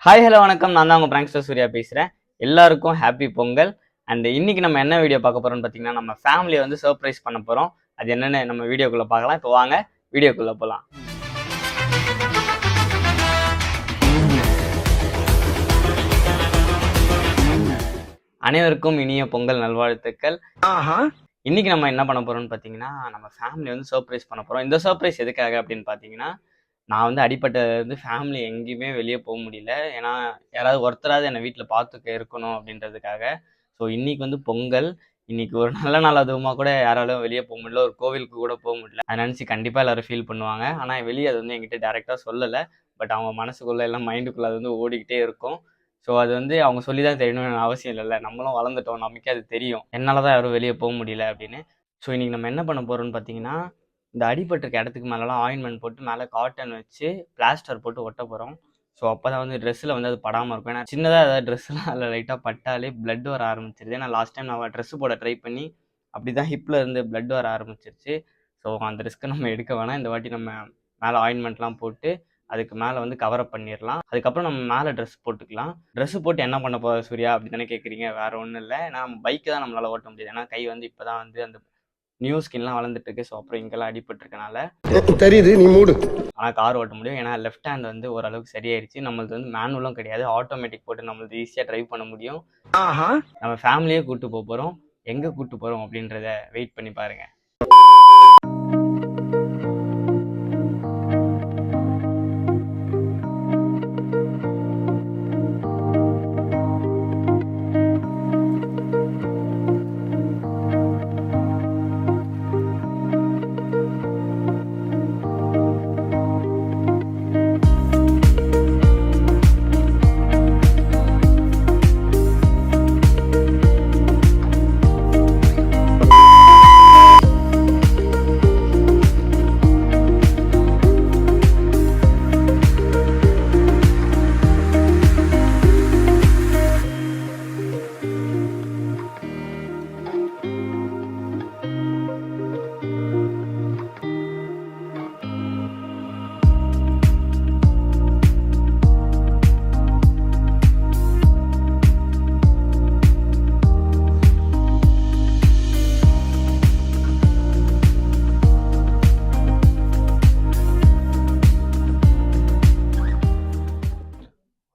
Hi hello வணக்கம். நான் தான் உங்கள் பிராங்க்ஸ்டர் சூர்யா பேசுகிறேன். எல்லாருக்கும் ஹாப்பி பொங்கல். அண்ட் இன்னைக்கு நம்ம என்ன வீடியோ பார்க்க போகிறோம்னு பார்த்தீங்கன்னா, நம்ம ஃபேமிலியை வந்து சர்ப்ரைஸ் பண்ண போகிறோம். அது என்னென்னு நம்ம வீடியோக்குள்ளே பார்க்கலாம். இப்போ வாங்க வீடியோக்குள்ளே போகலாம். அனைவருக்கும் இனிய பொங்கல் நல்வாழ்த்துக்கள். இன்னைக்கு நம்ம என்ன பண்ண போகிறோம்னு பார்த்தீங்கன்னா, நம்ம ஃபேமிலி வந்து சர்ப்ரைஸ் பண்ண போகிறோம். இந்த சர்ப்ரைஸ் எதுக்காக அப்படின்னு பார்த்தீங்கன்னா, நான் வந்து அடிப்பட்டது ஃபேமிலி எங்கேயுமே வெளியே போக முடியல. ஏன்னா யாராவது ஒருத்தராவது என்னை வீட்டில் பார்த்துக்க இருக்கணும் அப்படின்றதுக்காக. ஸோ இன்னைக்கு வந்து பொங்கல். இன்னைக்கு ஒரு நல்ல நாள் அதுவுமா கூட யாராலும் வெளியே போக முடியல. ஒரு கோவிலுக்கு கூட போக முடியல. அதை நினச்சி கண்டிப்பாக எல்லோரும் ஃபீல் பண்ணுவாங்க. ஆனால் வெளியே அது வந்து என்கிட்ட டேரெக்டாக சொல்லலை. பட் அவங்க மனசுக்குள்ளே எல்லாம் மைண்டுக்குள்ளே அது வந்து ஓடிக்கிட்டே இருக்கும். ஸோ அது வந்து அவங்க சொல்லி தான் தெரியணும்னு அவசியம் இல்லைல்ல. நம்மளும் வளர்ந்துட்டோம், நமக்கே அது தெரியும் என்னால் தான் யாரும் வெளியே போக முடியல அப்படின்னு. ஸோ இன்றைக்கி நம்ம என்ன பண்ண போகிறோம்னு பார்த்தீங்கன்னா, இந்த அடிபட்டிருக்க இடத்துக்கு மேலெலாம் ஆயின்மெண்ட் போட்டு மேலே காட்டன் வச்சு பிளாஸ்டர் போட்டு ஒட்ட போகிறோம். ஸோ அப்போ தான் வந்து ட்ரெஸ்ஸில் வந்து அது படாமல் இருக்கும். ஏன்னா சின்னதாக ஏதாவது ட்ரெஸ்ஸெலாம் அதில் லைட்டாக பட்டாலே பிளட் வர ஆரம்பிச்சிருது. ஏன்னா லாஸ்ட் டைம் நான் ட்ரெஸ்ஸு போட ட்ரை பண்ணி அப்படி தான் ஹிப்பில் இருந்து பிளட் வர ஆரம்பிச்சிருச்சு. ஸோ அந்த ரிஸ்க்கை நம்ம எடுக்க வேணாம். இந்த வாட்டி நம்ம மேலே ஆயின்மெண்ட்லாம் போட்டு அதுக்கு மேலே வந்து கவரப் பண்ணிடலாம். அதுக்கப்புறம் நம்ம மேலே ட்ரெஸ் போட்டுக்கலாம். ட்ரெஸ்ஸு போட்டு என்ன பண்ண போகிற சூர்யா அப்படி தானே கேட்குறீங்க. வேறு ஒன்றும் இல்லை. ஏன்னா பைக்கு தான் நம்மளால் ஓட்ட முடியாது. ஏன்னா கை வந்து இப்போ தான் வந்து அந்த நியூ ஸ்கின்லாம் வளர்ந்துட்டு இருக்கு. ஸோ அப்புறம் இங்கெல்லாம் அடிபட்டிருக்கனால தெரியுது, நீ மூடு. ஆனால் கார் ஓட்ட முடியும். ஏன்னா லெஃப்ட் ஹேண்ட் வந்து ஓரளவுக்கு சரியாயிருச்சு. நம்மளுக்கு வந்து மேனுவலும் கிடையாது, ஆட்டோமேட்டிக் போட்டு நம்மளுக்கு ஈஸியாக ட்ரைவ் பண்ண முடியும். நம்ம ஃபேமிலியே கூப்பிட்டு போகிறோம். எங்கே கூப்பிட்டு போகிறோம் அப்படின்றத வெயிட் பண்ணி பாருங்கள்.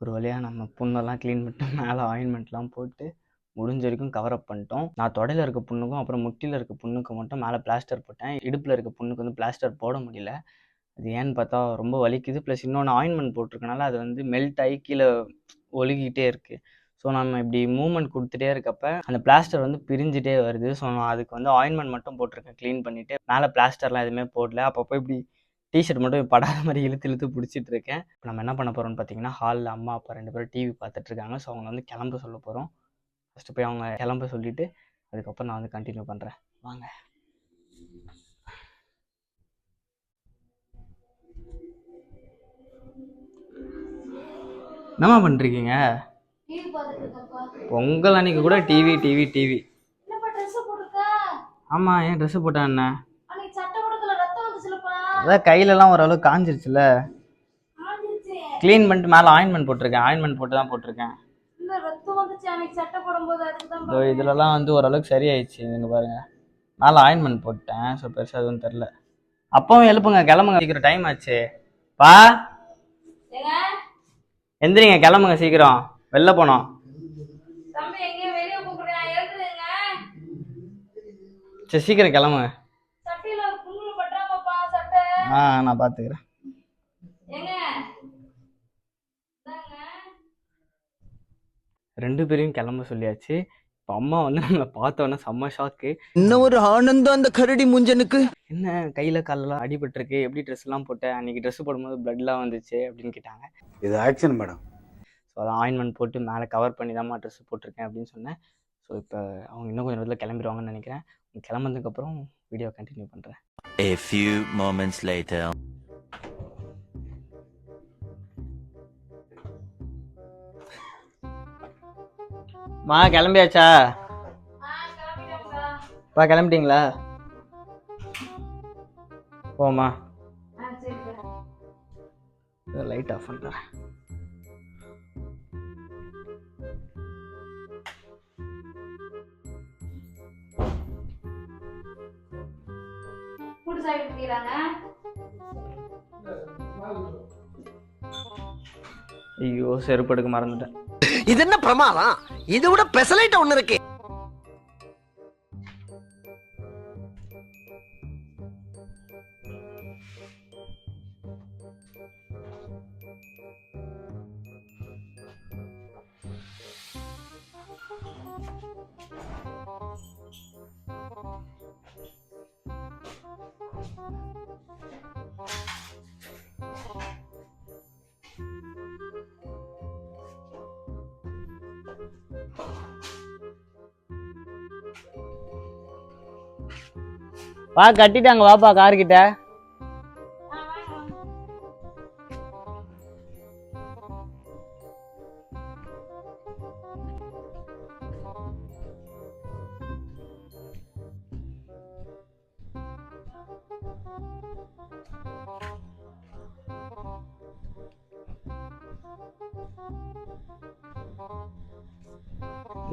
ஒரு வழியாக நம்ம புண்ணெல்லாம் க்ளீன் பண்ணிட்டு மேலே ஆயின்மெண்ட்லாம் போட்டு முடிஞ்ச வரைக்கும் கவரப் பண்ணிட்டோம். நான் தொடையில் இருக்க புண்ணுக்கும் அப்புறம் முட்டியில் இருக்க புண்ணுக்கு மட்டும் மேலே பிளாஸ்டர் போட்டேன். இடுப்பில் இருக்க புண்ணுக்கு வந்து பிளாஸ்டர் போட முடியல. அது ஏன்னு பார்த்தா ரொம்ப வலிக்குது. ப்ளஸ் இன்னொன்று ஆயின்மெண்ட் போட்டிருக்கனால அது வந்து மெல்ட் ஆகி கீழே ஒழுகிட்டே இருக்குது. ஸோ நம்ம இப்படி மூவ்மெண்ட் கொடுத்துட்டே இருக்கப்ப அந்த பிளாஸ்டர் வந்து பிரிஞ்சுட்டே வருது. ஸோ நான் அதுக்கு வந்து ஆயின்மெண்ட் மட்டும் போட்டிருக்கேன் க்ளீன் பண்ணிவிட்டு. மேலே பிளாஸ்டர்லாம் எதுவுமே போடல. அப்பப்போ இப்படி டிஷர்ட் மட்டும் படாத மாதிரி இழுத்து பிடிச்சிட்டு இருக்கேன். இப்போ நம்ம என்ன பண்ண போகிறோம்னு பார்த்தீங்கன்னா, ஹாலில் அம்மா அப்பா 2 பேரும் டிவி பார்த்துட்ருக்காங்க. ஸோ அவங்க வந்து கிளம்ப சொல்ல போகிறோம். ஃபஸ்ட்டு போய் அவங்க கிளம்ப சொல்லிவிட்டு அதுக்கப்புறம் நான் வந்து கண்டினியூ பண்ணுறேன். வாங்க. என்னம்மா பண்ணுறீங்க? பொங்கல் அன்னைக்கு கூட டிவி டிவி டிவி. ஆமாம், ஏன் ட்ரெஸ்ஸு போட்டேன் என்ன? அதான் கையிலலாம் ஓரளவு காஞ்சிருச்சுல. க்ளீன் பண்ணிட்டு மேலே ஆயின்மெண்ட் போட்டிருக்கேன். ஆயின்மெண்ட் போட்டு தான் போட்டிருக்கேன். இதுலலாம் வந்து ஓரளவுக்கு சரியாயிடுச்சு. இங்கே பாருங்க, மேலே ஆயின்மெண்ட் போட்டேன். ஸோ பெருசாக எதுவும் தெரில. அப்பவும் எழுப்புங்க, கிளம்புங்க, சீக்கிரம் டைம் ஆச்சு. பா எந்திரிங்க, கிளம்புங்க சீக்கிரம், வெளில போனோம். சரி சீக்கிரம் கிளம்புங்க. நான் பார்த்துக்கிறேன். ரெண்டு பேரையும் கிளம்ப சொல்லியாச்சு. இப்போ அம்மா வந்து நம்மளை பார்த்தோன்னே செம்ம ஷாக்கு. இன்னும் ஒரு ஆனந்தம் அந்த கரடி முஞ்சனுக்கு. என்ன கையில் காலெல்லாம் அடிபட்டிருக்கு, எப்படி ட்ரெஸ்லாம் போட்டேன், அன்றைக்கி ட்ரெஸ் போடும்போது பிளட்லாம் வந்துச்சு அப்படின்னு கேட்டாங்க. இது ஆக்ஷன் மேடம். ஸோ அதை ஆயின்மெண்ட் போட்டு மேலே கவர் பண்ணி தான்மா ட்ரெஸ் போட்டிருக்கேன் அப்படின்னு சொன்னேன். ஸோ இப்போ அவங்க இன்னும் கொஞ்சம் நேரத்தில் கிளம்பிடுவாங்கன்னு நினைக்கிறேன். கிளம்புனதுக்கப்புறம் வீடியோ கண்டினியூ பண்ணுறேன். A few moments later. மா கிளம்பியாச்சா? பா கிளம்பிட்டீங்களா? போமா, லைட் ஆஃப் பண்ணுறேன். சாப்பிட்டு இருக்கிறாங்க. ஐயோ செருப்பு எடுக்க மறந்துட்டேன். இது என்ன பிரமாதம்? இதை விட பெசலைட் ஒண்ணு இருக்கு. வா கட்டிட்டாங்க, வாப்பா கார் கிட்ட.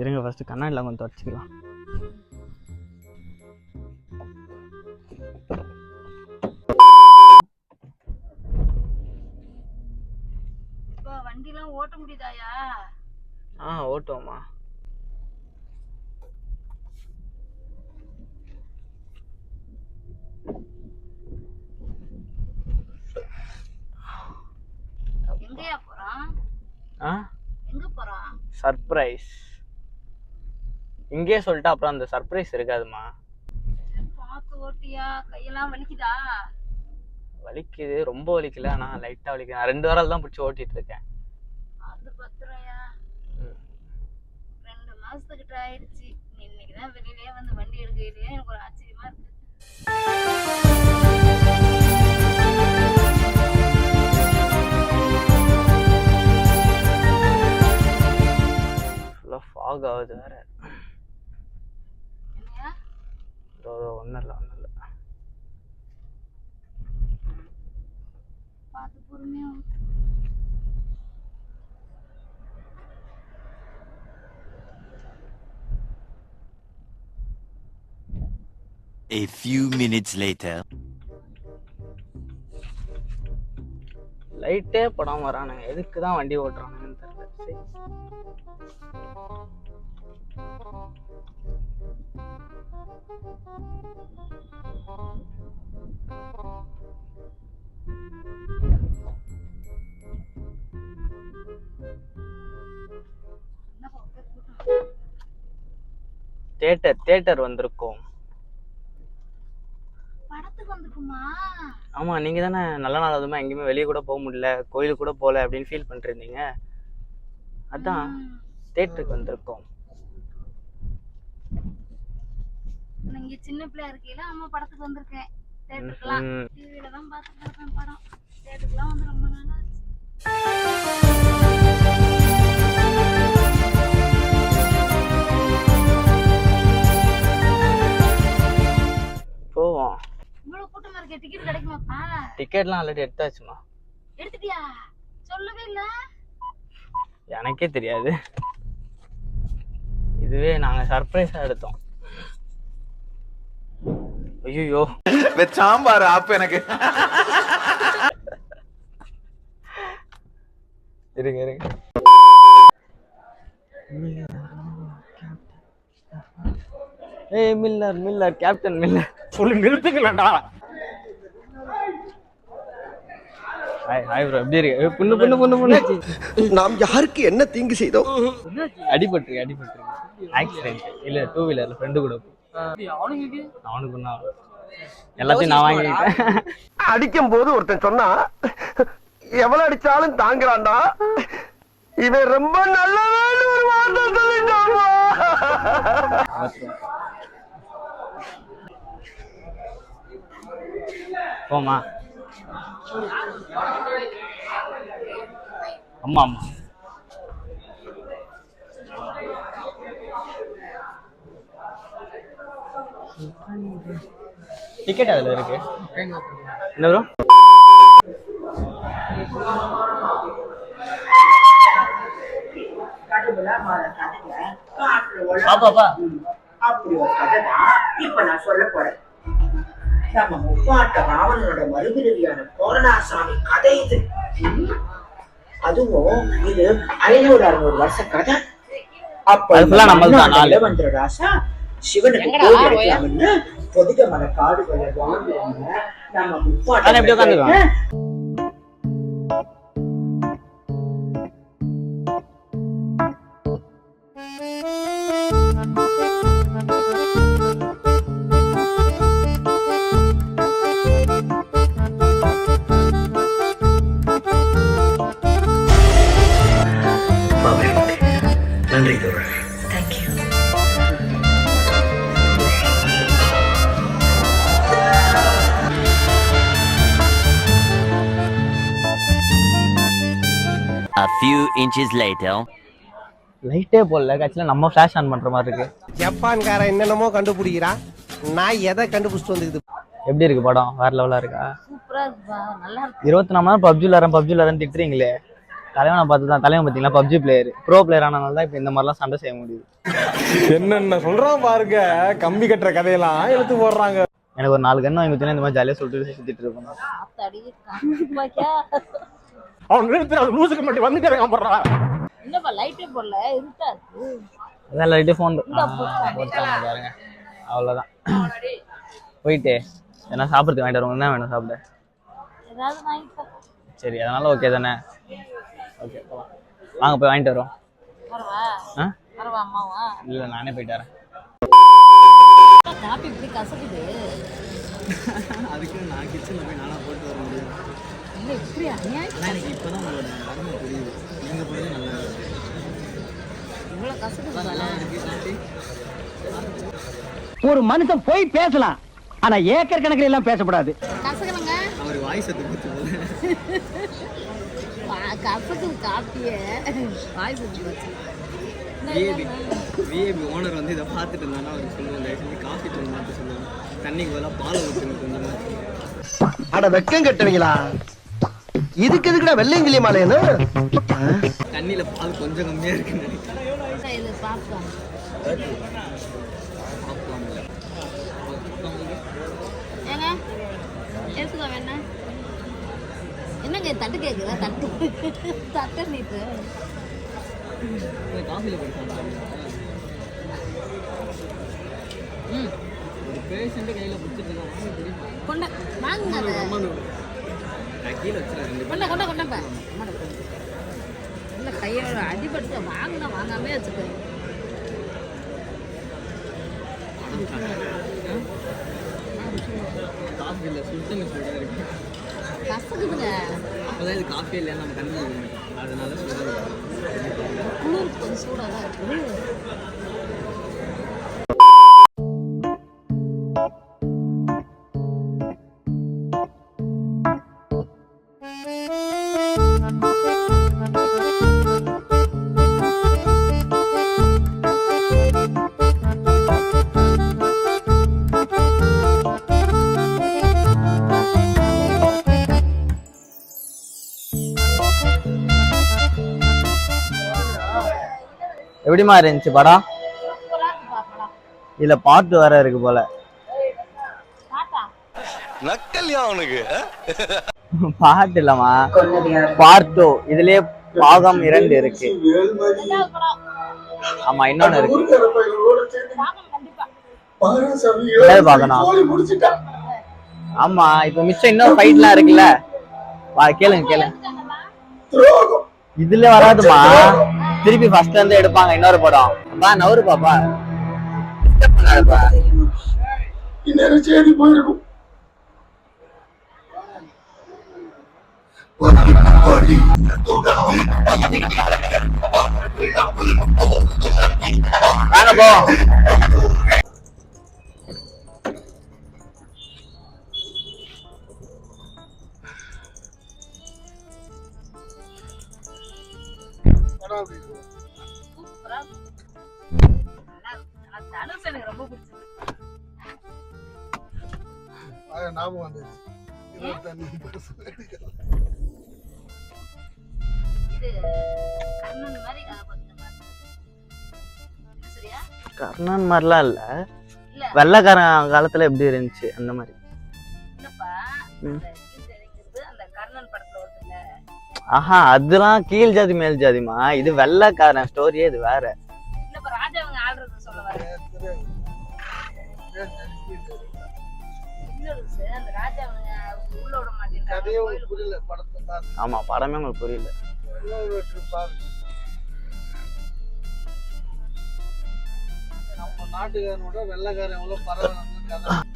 இருங்க ஃபர்ஸ்ட் கண்ணாடில கொஞ்சம் தொடச்சிக்கலாம். இப்போ வண்டிலாம் ஓட்ட முடியுதாயா? ஓட்டுவோமா. எங்கயா போறான்? எங்க போறான்? சர்ப்ரைஸ். இங்கே சொல்லிட்டு அப்புறம் அந்த சர்ப்ரைஸ் இருக்காதுமா. பார்த்து ஓட்டியா? கையெல்லாம் வலிக்குதா? வலிக்குது, ரொம்ப வலிக்கல, ஆனா லைட்டா வலிக்குது. நான் 2 வாரம் தான் பிடிச்சி ஓட்டிட்டு இருக்கேன். அது பத்திரையா? 2 மாசத்துக்கிட்ட ஆயிடுச்சு. இன்னைக்குதான் வெளியிலேயே வந்து வண்டி எடுக்கையிலேயே எனக்கு ஒரு ஆச்சரியமா இருக்கு. ஃபுல்லா ஃபாக் ஆகுது வேற. என்னையா? ஒன்றும் இல்லை. பார்த்து பொறுமையா A few minutes later. லைட்டே படம் வரானுங்க, எதுக்கு தான் வண்டி ஓட்டுறானுங்கன்னு தெரியல. சரி. தியேட்டர் வந்திருக்கோம். படத்துக்கு வந்துக்குமா? ஆமா, நீங்க தானே நல்ல நாள் அதுமா எங்கேயுமே வெளியே கூட போக முடியல, கோயிலுக்கு கூட போகல அப்படின்னு ஃபீல் பண்ணிட்டு இருந்தீங்க. அதான் தியேட்டருக்கு வந்திருக்கோம். நீங்க சின்ன பிள்ளையா இருக்கையில அம்மா படத்துக்கு வந்திருக்கேன். தியேட்டருக்குலாம் டிவில தான் பார்த்துட்டு இருக்கேன் படம். தியேட்டருக்குலாம் வந்து ரொம்ப நாள் ஆச்சு. போவோம். இவ்வளவு கூட்டமா இருக்க, டிக்கெட் கிடைக்குமாப்பா? டிக்கெட்லாம் ஆல்ரெடி எடுத்தாச்சுமா. எடுத்துட்டியா? சொல்லவே இல்ல. எனக்கே தெரியாது, இதுவே நாங்க சர்ப்ரைஸா எடுத்தோம். ஐயோ சாம்பார் ஆப்பு எனக்கு. இருங்க. ஏய் மில்லர் கேப்டன் மில்லர் சொல்லி நிறுத்துக்கலடா. ஹாய் ப்ரோ, எப்படி இருக்கு? புண்ணு நாம் யாருக்கு என்ன தீங்கு செய்தோம்? அடிபட்டு ஆக்சிடென்ட் இல்ல, 2 வீலர்ல ஃப்ரெண்டு கூட. அவனுக்கு ஒண்ணா எல்லாத்தையும் நான் வாங்கிட்டேன். அடிக்கும் போது ஒருத்தன் சொன்னா எவ்வளவு அடிச்சாலும் தாங்குறான்டா, இவன் ரொம்ப நல்லவன் ஒரு வார்த்தை சொல்லிட்டான். போமா. அம்மா டிக்கெட் அதுல இருக்கு. என்ன ப்ரோ? பாப்பா அப்படி ஒரு கதை தான் இப்ப நான் சொல்ல போறேன். நம்ம முப்பாட்ட ராவணனோட மறுபிறவியான கோரநாசாமி கதை இது. அதுவும் இது 500-600 வருஷ கதை. அப்ப வந்துற ராசா சிவனுக்கு கோயில் அடைக்கலாம்னு பொதிக மலை காடுகளை வாழ்ந்துருங்க. நம்ம முப்பாட்ட நன்றி தோழர். A few inches later. லைட்டே போடல, கட்சியில நம்ம ஃபிளாஷ் ஆன் பண்ற மாதிரி இருக்கு. ஜப்பான்காரன் என்னென்னமோ கண்டுபிடிக்கிறான், நான் எதை கண்டுபிடிச்சிட்டு வந்துக்குது. எப்படி இருக்கு படம்? வேற லெவலா இருக்கா? சூப்பரா இருக்குப்பா, நல்லா இருக்கு. 24 மணி நேரம் பப்ஜி விளாட்றேன் திட்டுறீங்களே. தலைவனை பார்த்து தான், தலைவன் பார்த்தீங்களா பப்ஜி பிளேயர், ப்ரோ பிளேயர் ஆனதுனால தான் இப்போ இந்த மாதிரிலாம் சண்டை செய்ய முடியுது. என்னென்ன சொல்றான் பாருங்க, கம்பி கட்டுற கதையெல்லாம் எடுத்து போடுறாங்க. எனக்கு ஒரு 4 கண்ணு வாங்கி கொடுத்தீங்கன்னா இந்த மாதிரி ஜாலியாக சொல்லிட்டு சுத்திட்டு இருக்கோம். என்னப்பா லைட்டே போடல, இருட்டா இருக்கு. அதான் லைட்டே ஃபோன் போட்டாங்க பாருங்க, அவ்வளோதான். போயிட்டு என்ன சாப்பிட்றதுக்கு வாங்கிட்டு வருவோம். என்ன வேணும் சாப்பிட? ஏதாவது வாங்கிப்பா. சரி, அதனால ஓகே தானே? ஓகே, வாங்க போய் வாங்கிட்டு வரோம். வரவா அம்மாவா? இல்லை, நானே போயிட்டு வரேன். காப்பி இப்படி கசக்குது. அதுக்கு நான் கிச்சனில் போய் நானாக போட்டு வர முடியும். இல்லை இப்படி அநியாயம். எனக்கு இப்போ தான் உங்களோட அருமை புரியுது. நீங்கள் போகிறது நல்லா இவ்வளோ கசக்குது. ஒரு மனுஷன் போய் பேசலாம், ஆனா ஏக்கர் கணக்கில் எல்லாம் பேசக்கூடாது. கசக்குறங்க அவர் வாய் சத்து கொடுத்து கசக்குது காப்பியே, வாய் சத்து வச்சு. விஏபி ஓனர் வந்து இதை பார்த்துட்டு இருந்தாங்கன்னா அவர் சொல்லுவாங்க, காஃபி தூள் மாற்ற சொல்லுவாங்க, தண்ணிக்கு பதிலாக பால் ஊற்றுனுக்கு இந்த மாதிரி. அட வெக்கம் கட்டுவீங்களா? இதுக்கு எதுக்குடா வெள்ளையங்கிலி மாலையன்னு? தண்ணியில் பால் கொஞ்சம் கம்மியாக இருக்குன்னு நினைக்கிறேன். இது பார்ப்போம். ஏங்க எடுத்துக்கோ வேணா. என்னங்க தட்டு கேட்குதா? தட்டு நீட்டு காஃபியில் போய் ஒரு பேஷண்ட்டு கையில் பிடிச்சிட்டு கொண்ட வாங்க கீழே வச்சுருக்கேன். கொண்டப்பா இல்லை கையோட அடிபட்டு வாங்கினா வாங்காமே வச்சுக்கோங்க. காஃபியில் சுத்தங்க சூடாக இருக்கு. கசக்குதுங்க. அப்போதான் இது காஃபி இல்லையா நம்ம தண்ணி அதனால சூடாக குளிர் கொஞ்சம் சூடாக தான் இருக்குது. எப்படிமா இருந்துச்சு படம்? இதுல பாட்டு வேற இருக்கு போல. நக்கல்யா அவனுக்கு பாட்டு இல்லமா, பார்ட் 2. இதுலயே பாகம் 2 இருக்கு. ஆமா, இன்னொன்னு இருக்கு. பார்க்கணும். ஆமா, இப்ப மிச்சம் இன்னொரு ஃபைட்லாம் இருக்குல்ல, கேளுங்க. இதுல வராதுமா, திருப்பி ஃபர்ஸ்ட் வந்து எடுப்பாங்க இன்னொரு படம். பா நவரு பாப்பா, இந்நேரம் சேதி போயிருக்கும். வாங்க போ. எனக்கு ரொம்ப பிடிச்சது. ஞாபகம் வந்துச்சு. கர்ணன் மாதிரிலாம் இல்ல, வெள்ளைக்காரன் காலத்துல எப்படி இருந்துச்சு அந்த மாதிரி. அந்த கர்ணன் படத்துல வருதுல்ல. ஆஹா, அதெல்லாம் கீழ் ஜாதி மேல் ஜாதிமா. இது வெள்ளைக்காரன் ஸ்டோரியே, இது வேற. இல்ல இப்ப ராஜாவங்க ஆடுறது சொல்ல வர. அந்த ராஜாவங்க உள்ள விட மாட்டேங்கிறாங்க. ஆமா, படமே உங்களுக்கு புரியல. நம்ம நாட்டுக்காரனோட வெள்ளைக்காரன் எவ்வளவு பரவாயில்ல.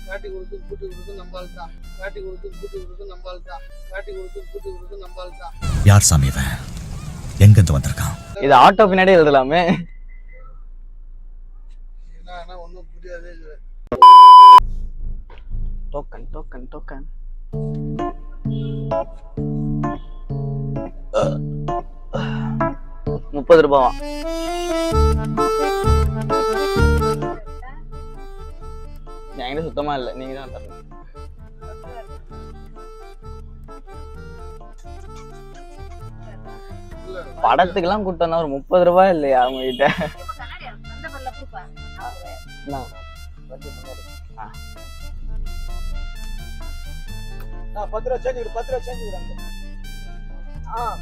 காட்டி கொடுத்து கூட்டி கொடுத்து நம்பால் தான். காட்டி கொடுத்து கூட்டி கொடுத்து நம்பால் தான். காட்டி கொடுத்து கூட்டி கொடுத்து நம்பால் தான். யார் சாமி இவன்? எங்க இருந்து வந்திருக்கான்? இது ஆட்டோ பின்னாடி எழுதலாமே. என்ன ஒண்ணும் புரியாதே. Token token token. ₹30. என்கிட்ட சுத்தமா இல்ல, நீங்க தான் தரணும். படத்துக்கெல்லாம் கூட்டம் தான். ஒரு ₹30 இல்லையா அவங்க கிட்ட? ₹10 சேஞ்ச் விடு. ₹10 சேஞ்ச் விடுறாங்க.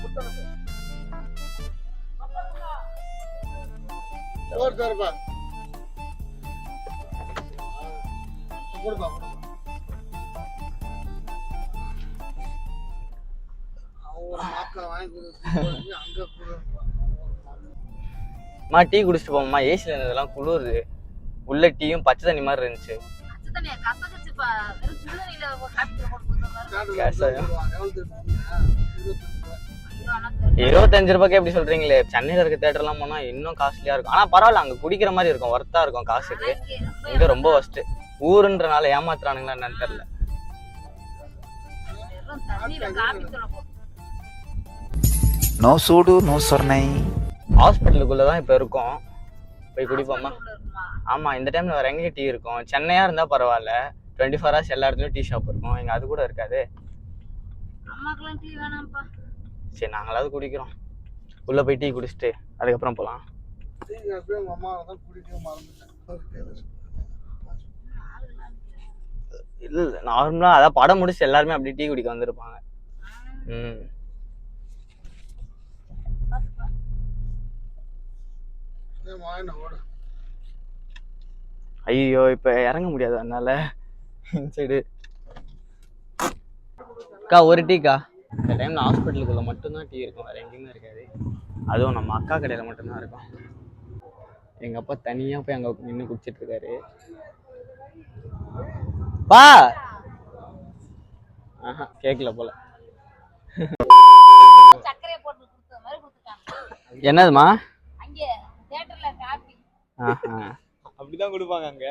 குட்டணும் சோர் தரப்பா. கொடுப்பா ஒரு மாப்பிள்ள வாங்கி கொடுத்து அங்க டீ குடிச்சிட்டு போமா. ஏசில இருந்ததெல்லாம் குளிருது. உள்ள டீயும் பச்சை தண்ணி மாதிரி இருந்துச்சு. 25 ரூபாய்க்கு எப்படி சொல்றீங்களே? சென்னையில இருக்க தியேட்டர் எல்லாம் போனா இன்னும் காஸ்ட்லியா இருக்கும். ஆனா பரவாயில்ல, அங்க குடிக்கிற மாதிரி இருக்கும், ஒர்த்தா இருக்கும் காசுக்கு. இங்க ரொம்ப ஒஸ்ட். ஊருன்றனால ஏமாத்துறானுங்களா என்னன்னு தெரியல. நோ சூடு நோ சொர்ணை. ஹாஸ்பிட்டலுக்குள்ளதான் இப்ப இருக்கோம். போய் குடிப்போமா? ஆமா, இந்த டைம்ல வேற எங்க டீ இருக்கும்? சென்னையா இருந்தா பரவாயில்ல, 24 hours எல்லா இடத்துலயும் டீ ஷாப் இருக்கும். இங்க அது கூட இருக்காது. சரி, நாங்களாவது குடிக்கிறோம். உள்ள போய் டீ குடிச்சிட்டு அதுக்கப்புறம் போலாம். இல்ல, நார்மலா அதான் படம் முடிச்சு எல்லாருமே அப்படி டீ குடிக்க வந்திருப்பாங்க. ஐயோ, இப்ப இறங்க முடியாது, அதனால சைடு. அக்கா, ஒரு டீக்கா. இந்த டைம்ல ஹாஸ்பிட்டலுக்குள்ள மட்டும்தான் டீ இருக்கும், வேற எங்கேயுமே இருக்காது. அதுவும் நம்ம அக்கா கடையில மட்டும்தான் இருக்கும். எங்க அப்பா தனியா போய் அங்க நின்று குடிச்சிட்டு இருக்காரு. பா ஆஹா, கேக்கல போல. என்னதுமா? அப்படிதான் கொடுப்பாங்க அங்க.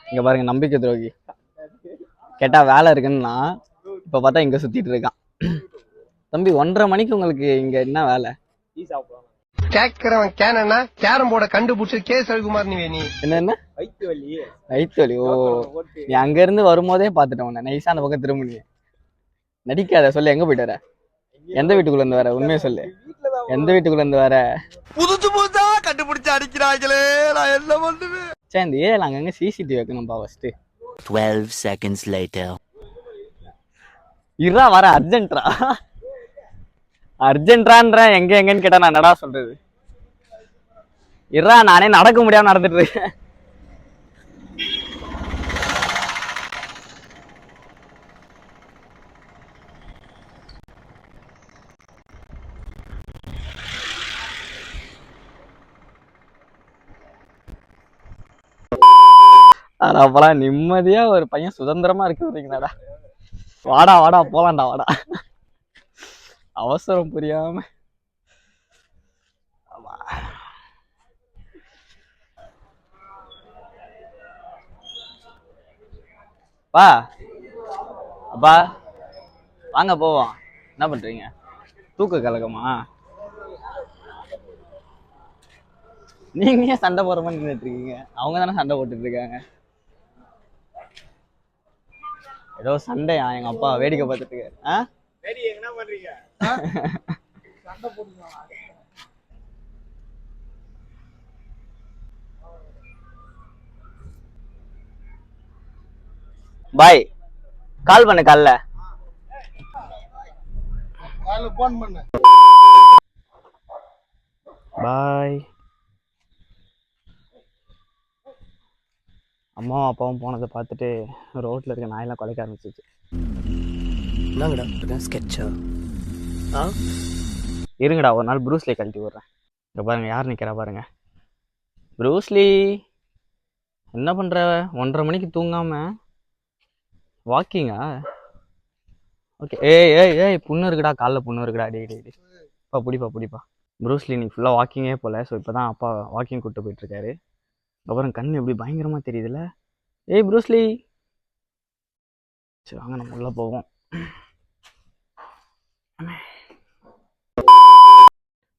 இங்க பாருங்க, நம்பிக்கை துரோகி. கேட்டா வேலை இருக்குன்னா இப்ப பார்த்தா இங்க சுத்திட்டு இருக்கான். தம்பி, 1:30 மணிக்கு உங்களுக்கு இங்க என்ன வேலை? டீ சாப்பிடுவாங்க. கேக்குறவன் கேனா கேரம் போர்டை கண்டுபிடிச்சு கேஸ் ரவிக்குமார் நீ என்ன வயிற்று வலி. வயிற்று வலி? ஓ, நீ அங்க இருந்து வரும்போதே பாத்துட்டேன் உன்னை. நைஸா அந்த பக்கம் திரும்ப. நீ நடிக்காத, சொல்லு, எங்க போயிட்டு வர? எந்த வீட்டுக்குள்ள இருந்து வர? உண்மையை சொல்லு, எந்த வீட்டுக்குள்ள இருந்து வர? புதுசு புதுசா கண்டுபிடிச்சு அடிக்கிறாங்களே, நான் என்ன பண்ணுவேன்? சரி, இந்த ஏரியால அங்கங்க சிசிடிவி வைக்கணும்பா ஃபர்ஸ்ட். 12 seconds later. இருடா, வர அர்ஜென்ட்ரா. அர்ஜென்ட்ரான்ற எங்க எங்கன்னு கேட்டா நான் என்னடா சொல்றது? இருடா, நானே நடக்க முடியாம நடந்துட்டு இருக்கேன். அப்பெல்லாம் நிம்மதியா ஒரு பையன் சுதந்திரமா இருக்கு வரீங்களாடா. வாடா வாடா போலாம்டா, வாடா. அவசரம் புரியாம. பா, அப்பா வாங்க போவோம். என்ன பண்றீங்க? தூக்க கலக்கமா? நீங்க ஏன் சண்டை போற மாதிரி நின்றுட்டு இருக்கீங்க? அவங்க தானே சண்டை போட்டுட்டு இருக்காங்க. ஏதோ சண்டையா? எங்க அப்பா வேடிக்கை பார்த்துட்டு இருக்காரு. என்ன பண்றீங்க? சண்டை போட்டுக்கலாம். பாய், கால் பண்ணு காலைல. காலைல ஃபோன் பண்ணு. பாய். அம்மாவும் அப்பாவும் போனதை பார்த்துட்டு ரோட்டில் இருக்க நாயெல்லாம் குலைக்க ஆரம்பிச்சிச்சு. என்னங்கடா ஸ்கெட்சா? இருங்கடா ஒரு நாள் ப்ரூஸ்லி கழட்டி விட்றேன். இங்கே பாருங்க யார் நிற்கிறா பாருங்க. ப்ரூஸ்லி என்ன பண்ணுற? 1:30 மணிக்கு தூங்காமல் வாக்கிங்கா? ஓகே. ஏய் புண்ணு இருக்குடா, காலைல புண்ணு இருக்குடா. டே பிடிப்பா. ப்ரூஸ்லி நீ ஃபுல்லாக வாக்கிங்கே போகல. ஸோ இப்போ தான் அப்பா வாக்கிங் கூப்பிட்டு போயிட்டுருக்காரு. அப்புறம் கண் எப்படி பயங்கரமாக தெரியுதுல்ல. ஏய் ப்ரூஸ்லி, சரி வாங்க நம்ம உள்ளே போவோம்.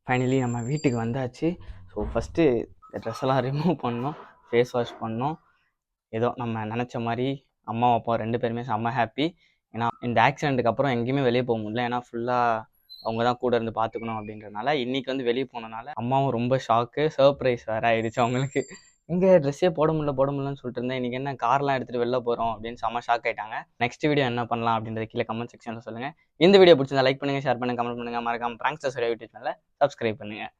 ஃபைனலி நம்ம வீட்டுக்கு வந்தாச்சு. ஸோ ஃபஸ்ட்டு இந்த ட்ரெஸ் எல்லாம் ரிமூவ் பண்ணோம், ஃபேஸ் வாஷ் பண்ணோம். ஏதோ நம்ம நினச்ச மாதிரி அம்மா அப்பா 2 பேருமே செம்ம ஹாப்பி. ஏன்னா இந்த ஆக்சிடெண்ட்டுக்கு அப்புறம் எங்கேயுமே வெளியே போக முடியல. ஏன்னா ஃபுல்லாக அவங்க தான் கூட இருந்து பார்த்துக்கணும் அப்படின்றனால. இன்றைக்கி வந்து வெளியே போனனால அம்மாவும் ரொம்ப ஷாக்கு. சர்ப்ரைஸ் வேறு ஆயிடுச்சு அவங்களுக்கு. இங்கே ட்ரெஸ்ஸே போட முடியலன்னு சொல்லிட்டு இருந்தேன். இன்றைக்கி என்ன கார்லாம் எடுத்துகிட்டு வெளில போகிறோம் அப்படின்னு செம்ம ஷாக் ஆகிட்டாங்க. நெக்ஸ்ட் வீடியோ என்ன பண்ணலாம் அப்படின்றத கீழே கமெண்ட் செக்ஷனில் சொல்லுங்கள். இந்த வீடியோ பிடிச்சிருந்தா லைக் பண்ணுங்கள், ஷேர் பண்ணுங்கள், கமெண்ட் பண்ணுங்கள். மறக்காம பிராங்க்ஸ்டர் யூடியூப் சேனலை சப்ஸ்கிரைப் பண்ணுங்கள்.